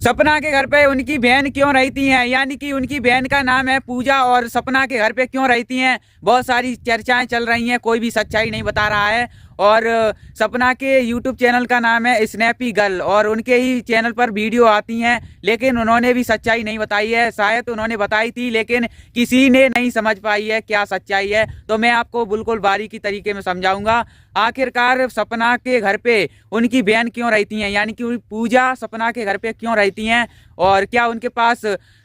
सपना के घर पे उनकी बहन क्यों रहती हैं, यानी कि उनकी बहन का नाम है पूजा और सपना के घर पे क्यों रहती हैं। बहुत सारी चर्चाएं चल रही हैं, कोई भी सच्चाई नहीं बता रहा है। और सपना के यूट्यूब चैनल का नाम है स्नैपी गर्ल और उनके ही चैनल पर वीडियो आती हैं, लेकिन उन्होंने भी सच्चाई नहीं बताई है। शायद उन्होंने बताई थी लेकिन किसी ने नहीं समझ पाई है क्या सच्चाई है। तो मैं आपको बिल्कुल बारीकी तरीके में समझाऊंगा। आखिरकार सपना के घर पे उनकी बहन क्यों रहती हैं, यानी कि पूजा सपना के घर पे क्यों रहती हैं और क्या उनके पास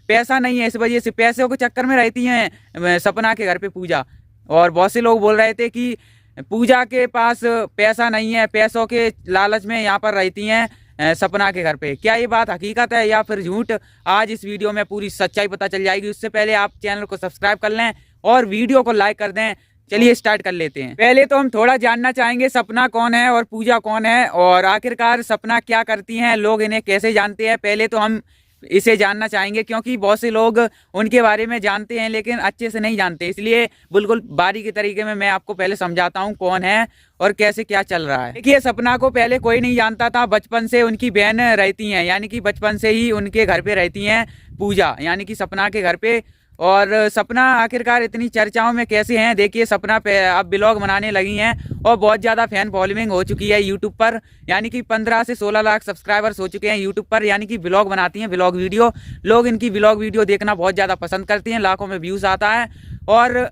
पैसा नहीं है, इस वजह से पैसों के चक्कर में रहती हैं सपना के घर पे पूजा। और बहुत से लोग बोल रहे थे कि पूजा के पास पैसा नहीं है, पैसों के लालच में यहाँ पर रहती हैं सपना के घर पे। क्या ये बात हकीकत है या फिर झूठ, आज इस वीडियो में पूरी सच्चाई पता चल जाएगी। उससे पहले आप चैनल को सब्सक्राइब कर लें और वीडियो को लाइक कर दें। चलिए स्टार्ट कर लेते हैं। पहले तो हम थोड़ा जानना चाहेंगे सपना कौन है और पूजा कौन है और आखिरकार सपना क्या करती हैं, लोग इन्हें कैसे जानते हैं। पहले तो हम इसे जानना चाहेंगे क्योंकि बहुत से लोग उनके बारे में जानते हैं लेकिन अच्छे से नहीं जानते, इसलिए बिल्कुल बारीकी तरीके में मैं आपको पहले समझाता हूं कौन है और कैसे क्या चल रहा है। देखिए सपना को पहले कोई नहीं जानता था, बचपन से उनकी बहन रहती हैं, यानी कि बचपन से ही उनके घर पे रहती हैं पूजा, यानी कि सपना के घर पे। और सपना आखिरकार इतनी चर्चाओं में कैसे हैं, देखिए सपना पे अब ब्लॉग बनाने लगी हैं और बहुत ज़्यादा फैन फॉलोइंग हो चुकी है यूट्यूब पर, यानी कि 15 से 16 लाख सब्सक्राइबर्स हो चुके हैं यूट्यूब पर। यानी कि ब्लॉग बनाती हैं, ब्लॉग वीडियो, लोग इनकी ब्लॉग वीडियो देखना बहुत ज़्यादा पसंद करते हैं, लाखों में व्यूज़ आता है और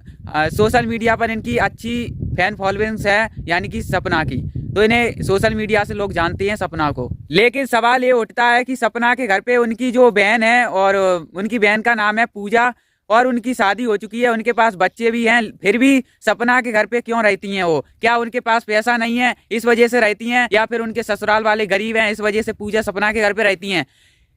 सोशल मीडिया पर इनकी अच्छी फैन फॉलोइंग्स है, यानी कि सपना की। तो इन्हें सोशल मीडिया से लोग जानते हैं सपना को। लेकिन सवाल ये उठता है कि सपना के घर पे उनकी जो बहन है और उनकी बहन का नाम है पूजा और उनकी शादी हो चुकी है, उनके पास बच्चे भी हैं, फिर भी सपना के घर पे क्यों रहती हैं वो? क्या उनके पास पैसा नहीं है इस वजह से रहती हैं या फिर उनके ससुराल वाले गरीब हैं इस वजह से पूजा सपना के घर पे रहती हैं?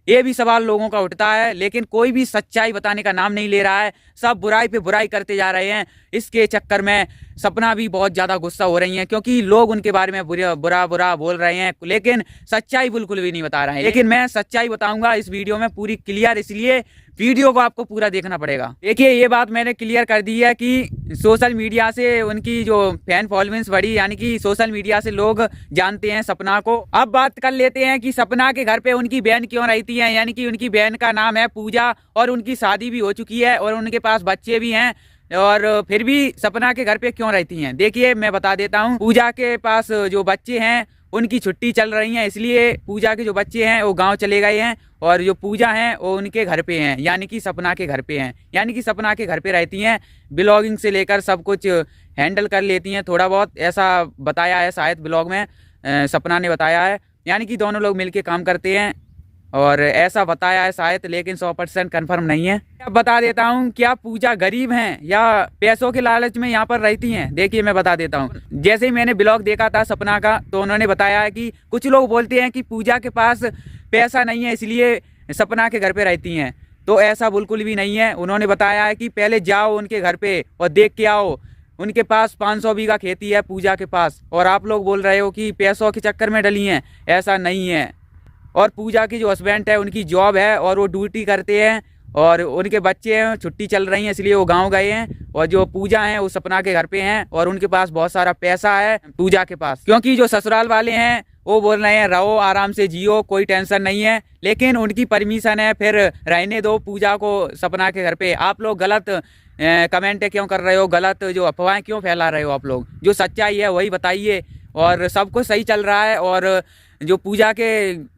ये भी सवाल लोगों का उठता है, लेकिन कोई भी सच्चाई बताने का नाम नहीं ले रहा है। सब बुराई पे बुराई करते जा रहे हैं। इसके चक्कर में सपना भी बहुत ज़्यादा गुस्सा हो रही हैं क्योंकि लोग उनके बारे में बुरा बुरा बोल रहे हैं, लेकिन सच्चाई बिल्कुल भी नहीं बता रहे हैं। लेकिन मैं सच्चाई बताऊंगा इस वीडियो में पूरी क्लियर, इसलिए वीडियो को आपको पूरा देखना पड़ेगा। देखिए ये बात मैंने क्लियर कर दी है कि सोशल मीडिया से उनकी जो फैन फॉलोइंग्स बढ़ी, यानी कि सोशल मीडिया से लोग जानते हैं सपना को। अब बात कर लेते हैं कि सपना के घर पे उनकी बहन क्यों रहती है, यानी कि उनकी बहन का नाम है पूजा और उनकी शादी भी हो चुकी है और उनके पास बच्चे भी हैं और फिर भी सपना के घर पे क्यों रहती हैं। देखिए मैं बता देता हूँ, पूजा के पास जो बच्चे हैं उनकी छुट्टी चल रही है, इसलिए पूजा के जो बच्चे हैं वो गांव चले गए हैं और जो पूजा हैं वो उनके घर पे हैं, यानी कि सपना के घर पे हैं, यानी कि सपना के घर पे रहती हैं। ब्लॉगिंग से लेकर सब कुछ हैंडल कर लेती हैं, थोड़ा बहुत ऐसा बताया है शायद ब्लॉग में सपना ने बताया है, यानी कि दोनों लोग मिलके काम करते हैं और ऐसा बताया है शायद, लेकिन 100% कन्फर्म नहीं है। अब बता देता हूँ, क्या पूजा गरीब हैं या पैसों के लालच में यहाँ पर रहती हैं? देखिए मैं बता देता हूँ। जैसे ही मैंने ब्लॉग देखा था सपना का तो उन्होंने बताया है कि कुछ लोग बोलते हैं कि पूजा के पास पैसा नहीं है इसलिए सपना के घर पे रहती हैं, तो ऐसा बिल्कुल भी नहीं है। उन्होंने बताया है कि पहले जाओ उनके घर पे और देख के आओ, उनके पास 500 बीघा खेती है पूजा के पास, और आप लोग बोल रहे हो कि पैसों के चक्कर में डली हैं, ऐसा नहीं है। और पूजा की जो हस्बैंड है उनकी जॉब है और वो ड्यूटी करते हैं और उनके बच्चे हैं, छुट्टी चल रही है इसलिए वो गांव गए हैं, और जो पूजा है वो सपना के घर पे हैं और उनके पास बहुत सारा पैसा है पूजा के पास, क्योंकि जो ससुराल वाले हैं वो बोल रहे हैं रहो आराम से जियो, कोई टेंशन नहीं है, लेकिन उनकी परमिशन है, फिर रहने दो पूजा को सपना के घर पे। आप लोग गलत कमेंट क्यों कर रहे हो, गलत जो अफवाहें क्यों फैला रहे हो? आप लोग जो सच्चाई है वही बताइए। और सब कुछ सही चल रहा है और जो पूजा के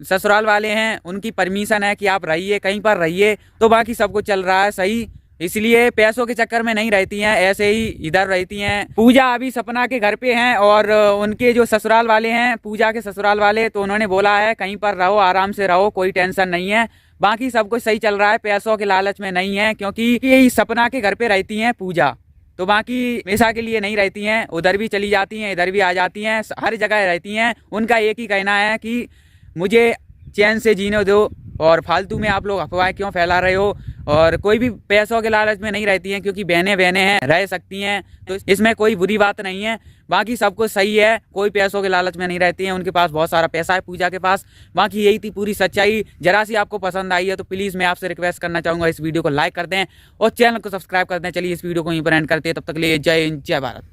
ससुराल वाले हैं उनकी परमिशन है कि आप रहिए, कहीं पर रहिए, तो बाकी सब कुछ चल रहा है सही, इसलिए पैसों के चक्कर में नहीं रहती हैं, ऐसे ही इधर रहती हैं। पूजा अभी सपना के घर पे हैं और उनके जो ससुराल वाले हैं, पूजा के ससुराल वाले, तो उन्होंने बोला है कहीं पर रहो, आराम से रहो, कोई टेंशन नहीं है, बाकी सब कुछ सही चल रहा है, पैसों के लालच में नहीं है, क्योंकि यही सपना के घर पे रहती हैं पूजा, तो बाकी हमेशा के लिए नहीं रहती हैं, उधर भी चली जाती हैं, इधर भी आ जाती हैं, हर जगह रहती हैं। उनका एक ही कहना है कि मुझे चैन से जीने दो और फालतू में आप लोग अफवाहें क्यों फैला रहे हो, और कोई भी पैसों के लालच में नहीं रहती हैं, क्योंकि बहनें हैं, रह सकती हैं, तो इसमें कोई बुरी बात नहीं है, बाकी सब कुछ सही है, कोई पैसों के लालच में नहीं रहती हैं, उनके पास बहुत सारा पैसा है पूजा के पास। बाकी यही थी पूरी सच्चाई। जरा सी आपको पसंद आई है तो प्लीज़ मैं आपसे रिक्वेस्ट करना चाहूँगा इस वीडियो को लाइक कर दें और चैनल को सब्सक्राइब कर दें। चलिए इस वीडियो को यहीं पर एंड करते हैं, तब तक के लिए जय हिंद, जय भारत।